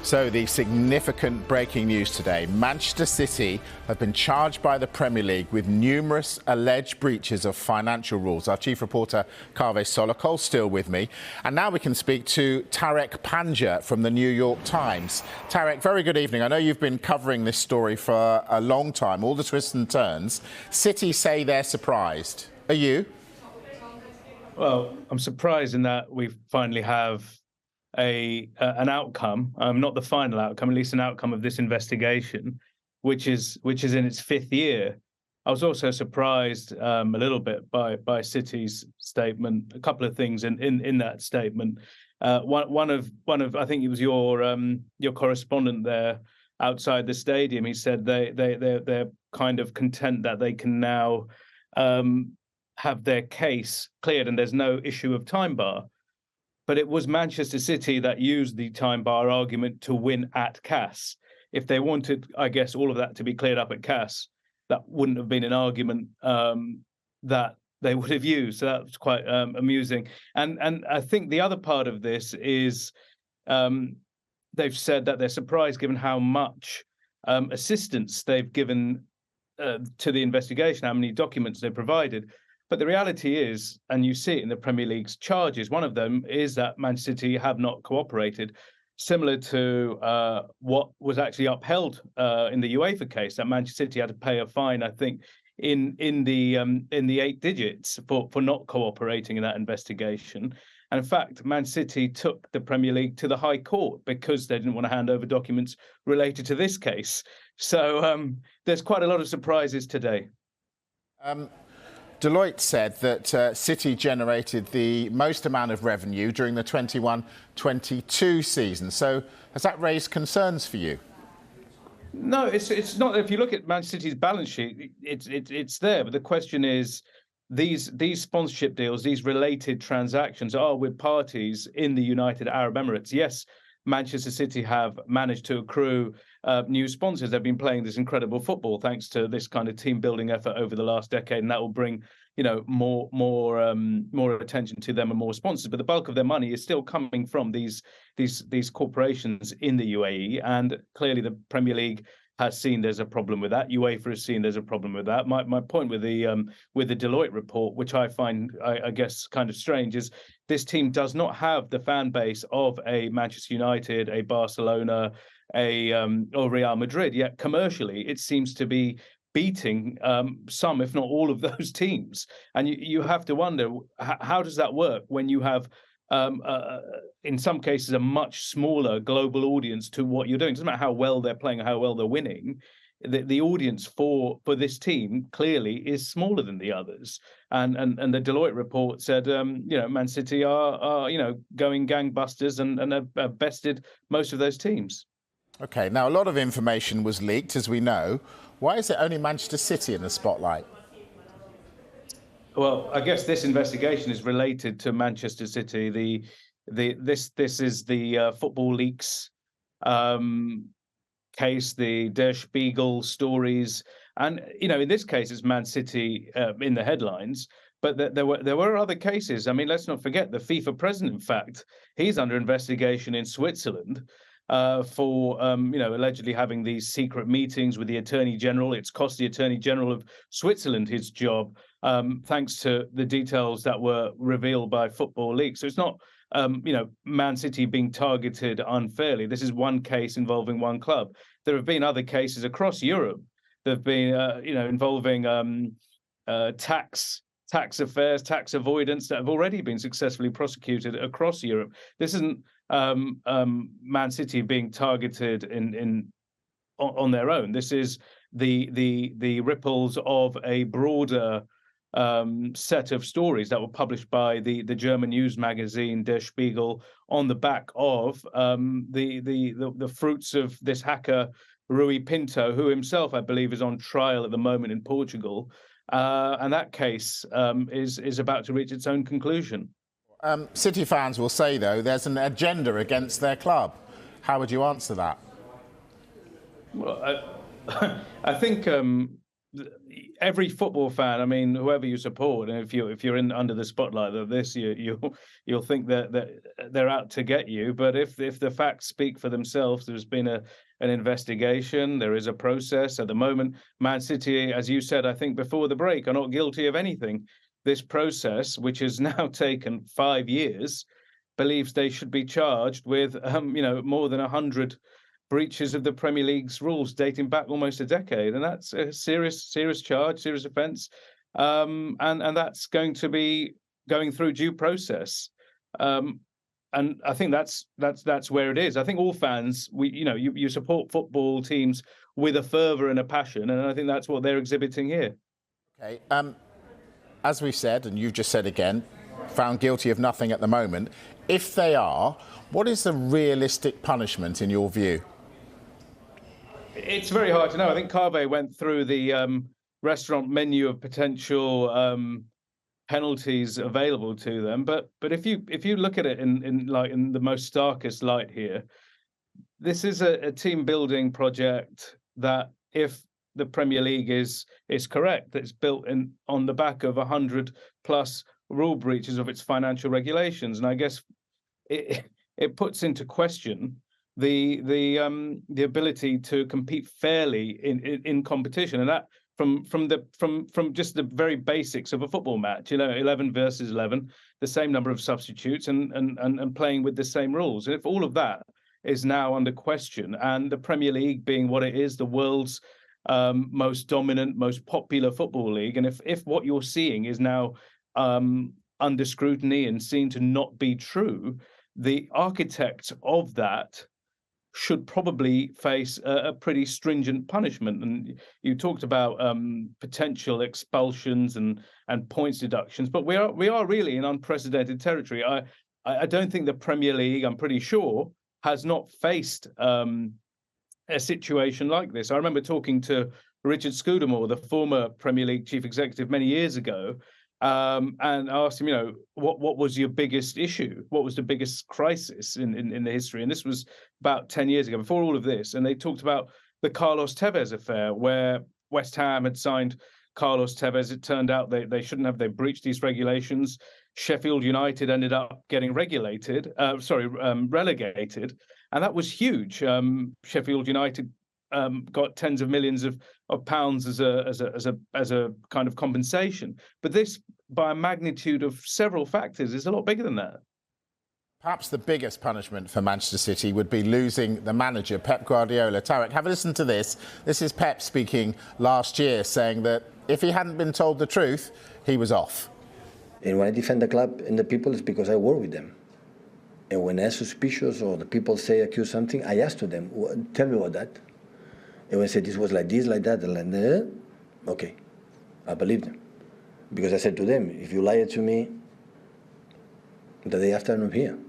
So the significant breaking news today. Manchester City have been charged by the Premier League with numerous alleged breaches of financial rules. Our chief reporter, Kaveh Solokol, still with me. And now we can speak to Tariq Panja from the New York Times. Tariq, very good evening. I know you've been covering this story for a long time, all the twists and turns. City say they're surprised. Are you? Well, I'm surprised in that we finally have an outcome, not the final outcome, at least an outcome of this investigation, which is in its fifth year. I was also surprised a little bit by City's statement. A couple of things in that statement. One of I think it was your correspondent there outside the stadium. He said they're kind of content that they can now have their case cleared and there's no issue of time bar. But it was Manchester City that used the time bar argument to win at CAS. If they wanted, I guess, all of that to be cleared up at CAS, that wouldn't have been an argument that they would have used. So that was quite amusing. And I think the other part of this is they've said that they're surprised given how much assistance they've given to the investigation, how many documents they provided. But the reality is, and you see it in the Premier League's charges, one of them is that Manchester City have not cooperated, similar to what was actually upheld in the UEFA case, that Manchester City had to pay a fine, I think, in the 8 digits for not cooperating in that investigation. And in fact, Man City took the Premier League to the High Court because they didn't want to hand over documents related to this case. So there's quite a lot of surprises today. Deloitte said that City generated the most amount of revenue during the 21-22 season. So has that raised concerns for you? No, it's not. If you look at Man City's balance sheet, it's there. But the question is, these sponsorship deals, these related transactions are with parties in the United Arab Emirates. Yes, Manchester City have managed to accrue new sponsors. They've been playing this incredible football thanks to this kind of team building effort over the last decade, and that will bring, more attention to them and more sponsors. But the bulk of their money is still coming from these corporations in the UAE, and clearly the Premier League has seen there's a problem with that. UEFA has seen there's a problem with that. My point with the Deloitte report, which I find I guess kind of strange, is this team does not have the fan base of a Manchester United, a Barcelona, or Real Madrid. Yet commercially, it seems to be beating some, if not all, of those teams. And you have to wonder, how does that work when you have in some cases, a much smaller global audience to what you're doing? It doesn't matter how well they're playing or how well they're winning. The audience for this team clearly is smaller than the others. And the Deloitte report said, Man City are going gangbusters and have bested most of those teams. OK, now a lot of information was leaked, as we know. Why is it only Manchester City in the spotlight? Well, I guess this investigation is related to Manchester City. This is the Football Leaks case, the Der Spiegel stories, and in this case it's Man City in the headlines. But there were other cases. I mean, let's not forget the FIFA president. In fact, he's under investigation in Switzerland for allegedly having these secret meetings with the Attorney General. It's cost the Attorney General of Switzerland his job, thanks to the details that were revealed by Football Leaks. So it's not, Man City being targeted unfairly. This is one case involving one club. There have been other cases across Europe that have been, involving tax affairs, tax avoidance that have already been successfully prosecuted across Europe. This isn't Man City being targeted on their own. This is the ripples of a broader set of stories that were published by the German news magazine Der Spiegel on the back of the fruits of this hacker Rui Pinto, who himself, I believe, is on trial at the moment in Portugal, and that case is about to reach its own conclusion. City fans will say, though, there's an agenda against their club. How would you answer that? Well, I think every football fan, I mean, whoever you support, and if you're in under the spotlight of this, you'll think that they're out to get you. But if the facts speak for themselves, there's been an investigation, there is a process at the moment. Man City, as you said, I think before the break, are not guilty of anything. This process, which has now taken 5 years, believes they should be charged with, more than 100 breaches of the Premier League's rules dating back almost a decade, and that's a serious charge, serious offence, and that's going to be going through due process. And I think that's where it is. I think all fans, you support football teams with a fervour and a passion, and I think that's what they're exhibiting here. Okay. As we've said, and you've just said again, found guilty of nothing at the moment. If they are, what is the realistic punishment in your view? It's very hard to know. I think Carve went through the restaurant menu of potential penalties available to them. But if you look at it in the most starkest light here, this is a team building project that, if the Premier League is correct, it's built on the back of 100+ rule breaches of its financial regulations, and I guess it puts into question the ability to compete fairly in competition, and that from just the very basics of a football match, 11 versus 11, the same number of substitutes and playing with the same rules. And if all of that is now under question, and the Premier League being what it is, the world's most dominant, most popular football league, and if what you're seeing is now under scrutiny and seen to not be true, the architect of that should probably face a pretty stringent punishment. And you talked about potential expulsions and points deductions, but we are really in unprecedented territory. I don't think the Premier League, I'm pretty sure, has not faced a situation like this. I remember talking to Richard Scudamore, the former Premier League chief executive, many years ago, and I asked him, what was your biggest issue? What was the biggest crisis in the history? And this was about 10 years ago, before all of this. And they talked about the Carlos Tevez affair, where West Ham had signed Carlos Tevez. It turned out they shouldn't have. They breached these regulations. Sheffield United ended up getting relegated. And that was huge. Sheffield United got tens of millions of pounds as a kind of compensation. But this, by a magnitude of several factors, is a lot bigger than that. Perhaps the biggest punishment for Manchester City would be losing the manager, Pep Guardiola. Tariq, have a listen to this. This is Pep speaking last year, saying that if he hadn't been told the truth, he was off. And when I defend the club and the people, it's because I work with them. And when they're suspicious or the people accuse something, I ask to them, tell me about that. And when I said this was like this, like that, and like that, okay, I believe them. Because I said to them, if you lie to me, the day after I'm here,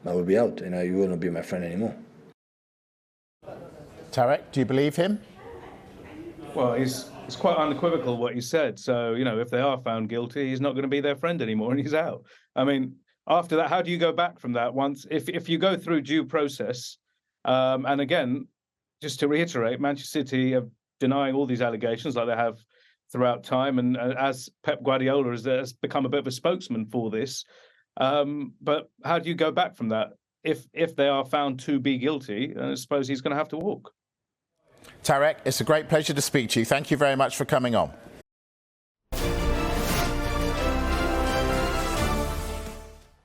I will be out and you will not be my friend anymore. Tariq, do you believe him? Well, it's quite unequivocal what he said. So, if they are found guilty, he's not going to be their friend anymore and he's out. I mean, after that, how do you go back from that? Once, if you go through due process, and again, just to reiterate, Manchester City are denying all these allegations like they have throughout time, and as Pep Guardiola has become a bit of a spokesman for this. But how do you go back from that? If they are found to be guilty, I suppose he's going to have to walk. Tariq, it's a great pleasure to speak to you. Thank you very much for coming on.